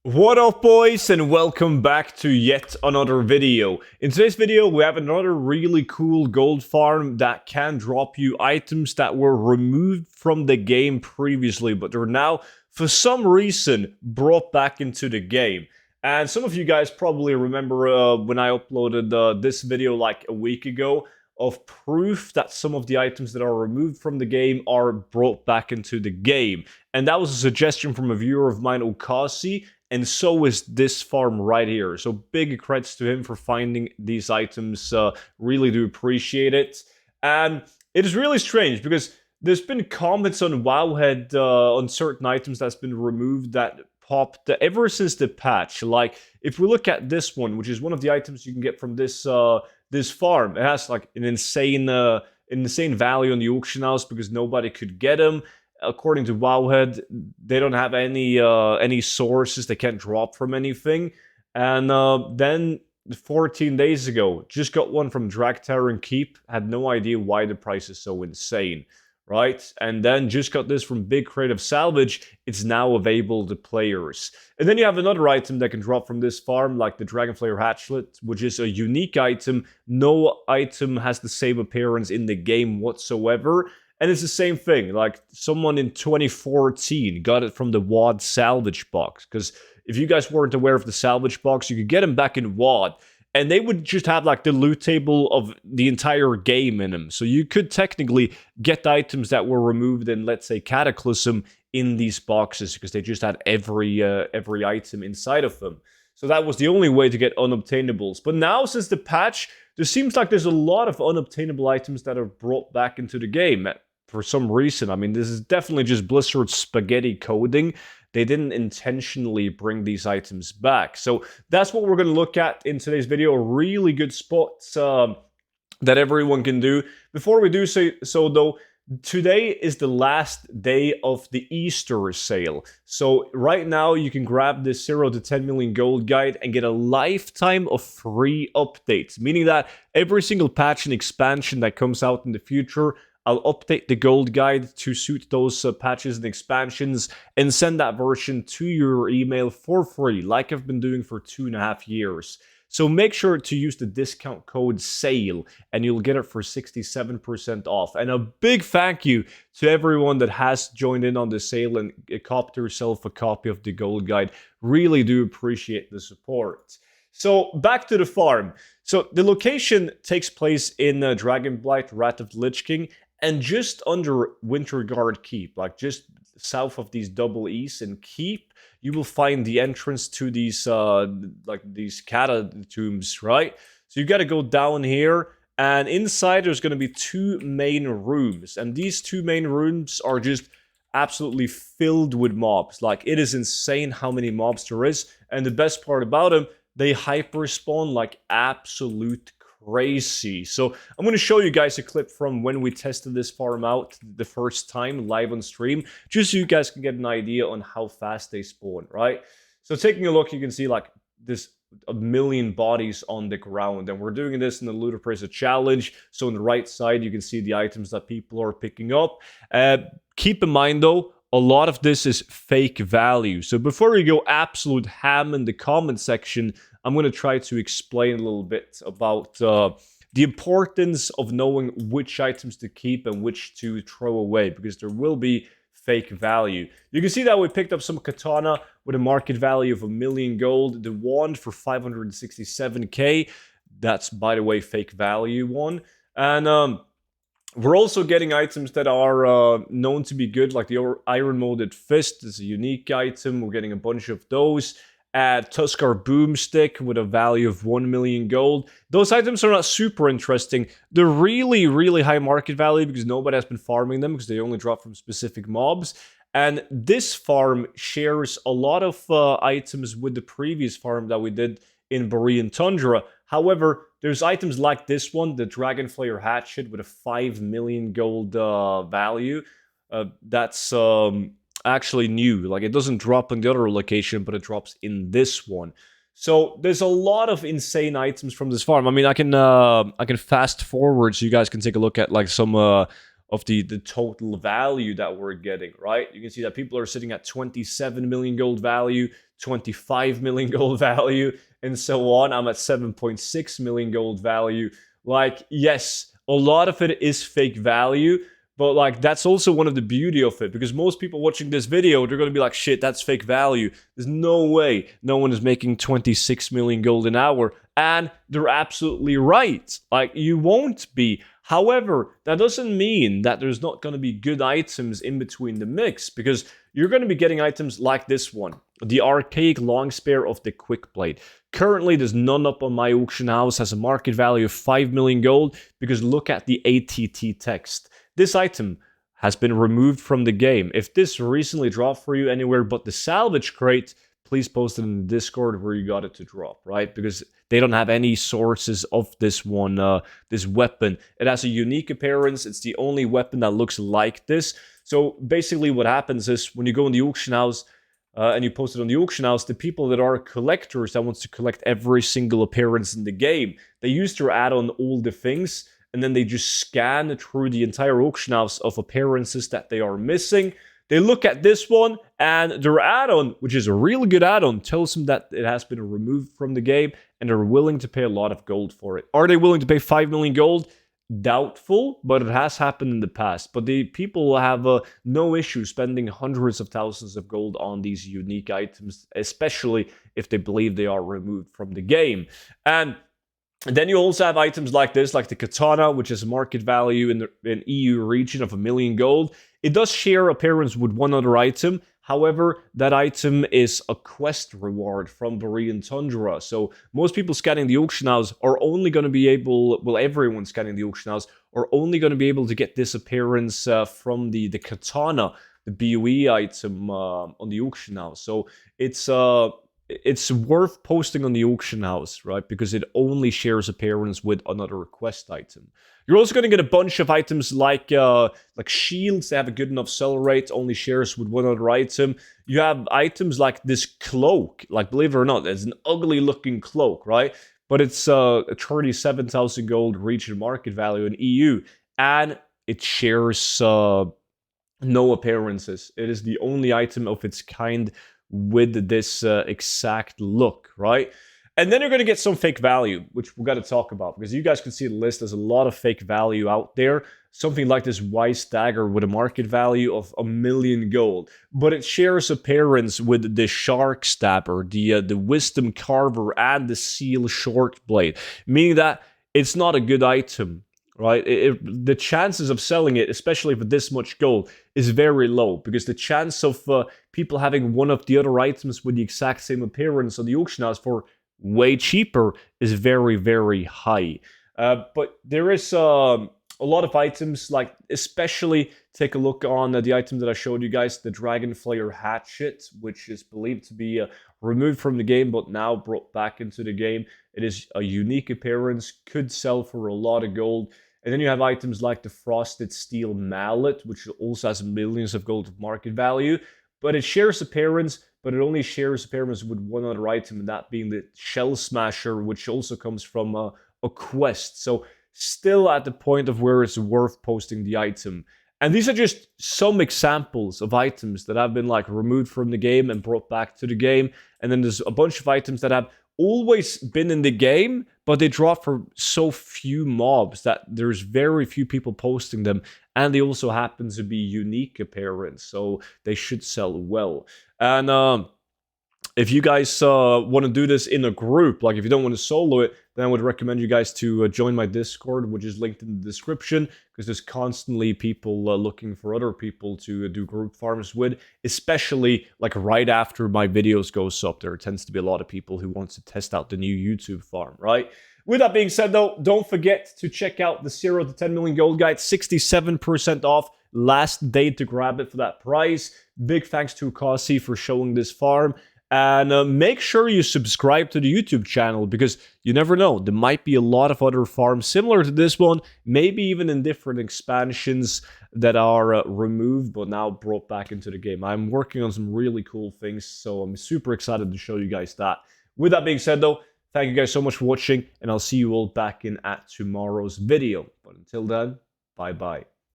What up, boys, and welcome back to yet another video. In today's video, we have another really cool gold farm that can drop you items that were removed from the game previously, but they're now, for some reason, brought back into the game. And some of you guys probably remember when I uploaded this video like a week ago of proof that some of the items that are removed from the game are brought back into the game. And that was a suggestion from a viewer of mine, Okasi, and so is this farm right here. So big credits to him for finding these items. Really do appreciate it. And it is really strange because there's been comments on Wowhead on certain items that's been removed that popped ever since the patch. Like if we look at this one, which is one of the items you can get from this this farm, it has like an insane value on the auction house because nobody could get them. According to Wowhead, they don't have any sources. They can't drop from anything. And then 14 days ago, just got one from Drag and Keep. Had no idea why the price is so insane, right? And then just got this from Big Creative Salvage. It's now available to players. And then you have another item that can drop from this farm, like the Dragonflayer Hatchlet, which is a unique item. No item has the same appearance in the game whatsoever. And it's the same thing, like someone in 2014 got it from the WoD salvage box. Because if you guys weren't aware of the salvage box, you could get them back in WoD. And they would just have like the loot table of the entire game in them. So you could technically get items that were removed in, let's say, Cataclysm in these boxes. Because they just had every item inside of them. So that was the only way to get unobtainables. But now, since the patch, there seems like there's a lot of unobtainable items that are brought back into the game. For some reason. I mean, this is definitely just Blizzard's spaghetti coding. They didn't intentionally bring these items back. So that's what we're going to look at in today's video. Really good spots that everyone can do. Before we do so though, today is the last day of the Easter sale. So right now you can grab this 0 to 10 million gold guide and get a lifetime of free updates. Meaning that every single patch and expansion that comes out in the future, I'll update the gold guide to suit those patches and expansions and send that version to your email for free, like I've been doing for 2.5 years. So make sure to use the discount code SALE and you'll get it for 67% off. And a big thank you to everyone that has joined in on the sale and copped yourself a copy of the gold guide. Really do appreciate the support. So back to the farm. So the location takes place in Dragonblight, Wrath of the Lich King, and just under Winterguard Keep, like just south of these double E's in Keep, you will find the entrance to these these catacombs, right? So you got to go down here, and inside there's going to be 2 main rooms, and these 2 main rooms are just absolutely filled with mobs. Like, it is insane how many mobs there is, and the best part about them, they hyper spawn like absolute crazy. So I'm going to show you guys a clip from when we tested this farm out the first time live on stream, just so you guys can get an idea on how fast they spawn, right? So taking a look, you can see like this a million bodies on the ground, and we're doing this in the Ludicrous challenge. So on the right side, you can see the items that people are picking up. Keep in mind though, a lot of this is fake value. So before we go absolute ham in the comment section, I'm going to try to explain a little bit about the importance of knowing which items to keep and which to throw away, because there will be fake value. You can see that we picked up some katana with a market value of 1 million gold, the wand for 567k. That's, by the way, fake value one. And we're also getting items that are known to be good, like the Iron Molded Fist is a unique item. We're getting a bunch of those. Tuskar Boomstick with a value of 1 million gold. Those items are not super interesting. They're really, really high market value because nobody has been farming them because they only drop from specific mobs. And this farm shares a lot of items with the previous farm that we did in Borean Tundra. However, there's items like this one, the Dragonflayer Hatchet with a 5 million gold value. That's actually new. Like, it doesn't drop in the other location, but it drops in this one. So there's a lot of insane items from this farm. I mean, I can fast forward so you guys can take a look at like some of the total value that we're getting, right? You can see that people are sitting at 27 million gold value, 25 million gold value, and so on. I'm at 7.6 million gold value. Like, yes, a lot of it is fake value, but like that's also one of the beauty of it, because most people watching this video, they're going to be like, shit, that's fake value. There's no way no one is making 26 million gold an hour. And they're absolutely right. Like, you won't be. However, that doesn't mean that there's not going to be good items in between the mix, because you're going to be getting items like this one, the archaic long spear of the quick blade. Currently, there's none up on my auction house, has a market value of 5 million gold, because look at the ATT text. This item has been removed from the game. If this recently dropped for you anywhere but the salvage crate, please post it in the Discord where you got it to drop, right? Because they don't have any sources of this one, this weapon. It has a unique appearance. It's the only weapon that looks like this. So basically what happens is when you go in the auction house and you post it on the auction house, the people that are collectors that wants to collect every single appearance in the game, they used to add on all the things, and then they just scan through the entire auction house of appearances that they are missing. They look at this one, and their add-on, which is a really good add-on, tells them that it has been removed from the game, and they're willing to pay a lot of gold for it. Are they willing to pay 5 million gold? Doubtful, but it has happened in the past. But the people have no issue spending hundreds of thousands of gold on these unique items, especially if they believe they are removed from the game. And then you also have items like this, like the katana, which is a market value in the EU region of 1 million gold. It does share appearance with one other item. However, that item is a quest reward from Borean Tundra. So most people scanning the auction house are only going to be able, well, everyone scanning the auction house are only going to be able to get this appearance from the katana, the BOE item on the auction house. So it's worth posting on the auction house, right? Because it only shares appearance with another quest item. You're also going to get a bunch of items like shields. They have a good enough sell rate, only shares with one other item. You have items like this cloak. Like, believe it or not, it's an ugly looking cloak, right? But it's a 37,000 gold region market value in EU. And it shares no appearances. It is the only item of its kind with this exact look, right? And then you're going to get some fake value, which we've got to talk about, because you guys can see the list. There's a lot of fake value out there. Something like this wise dagger with a market value of 1 million gold, but it shares appearance with the shark stabber, the wisdom carver, and the seal short blade, meaning that it's not a good item, right? The chances of selling it, especially for this much gold, is very low, because the chance of people having one of the other items with the exact same appearance on the auction house for way cheaper is very, very high. But there is a lot of items, like especially take a look on the item that I showed you guys, the Dragon Flayer Hatchet, which is believed to be removed from the game but now brought back into the game. It is a unique appearance, could sell for a lot of gold. And then you have items like the Frosted Steel Mallet, which also has millions of gold of market value, but it shares appearance, but it only shares appearance with one other item, and that being the Shell Smasher, which also comes from a quest. So still at the point of where it's worth posting the item. And these are just some examples of items that have been like removed from the game and brought back to the game. And then there's a bunch of items that have always been in the game, but they drop for so few mobs that there's very few people posting them, and they also happen to be unique appearance, so they should sell well. And if you guys want to do this in a group, like if you don't want to solo it, then I would recommend you guys to join my Discord, which is linked in the description, because there's constantly people looking for other people to do group farms with, especially like right after my videos goes up. There tends to be a lot of people who want to test out the new YouTube farm, right? With that being said, though, don't forget to check out the 0 to 10 million gold guide, 67% off. Last day to grab it for that price. Big thanks to Kasi for showing this farm. And make sure you subscribe to the YouTube channel, because you never know, there might be a lot of other farms similar to this one, maybe even in different expansions that are removed but now brought back into the game. I'm working on some really cool things, so I'm super excited to show you guys that. With that being said, though, thank you guys so much for watching, and I'll see you all back in at tomorrow's video. But until then, bye-bye.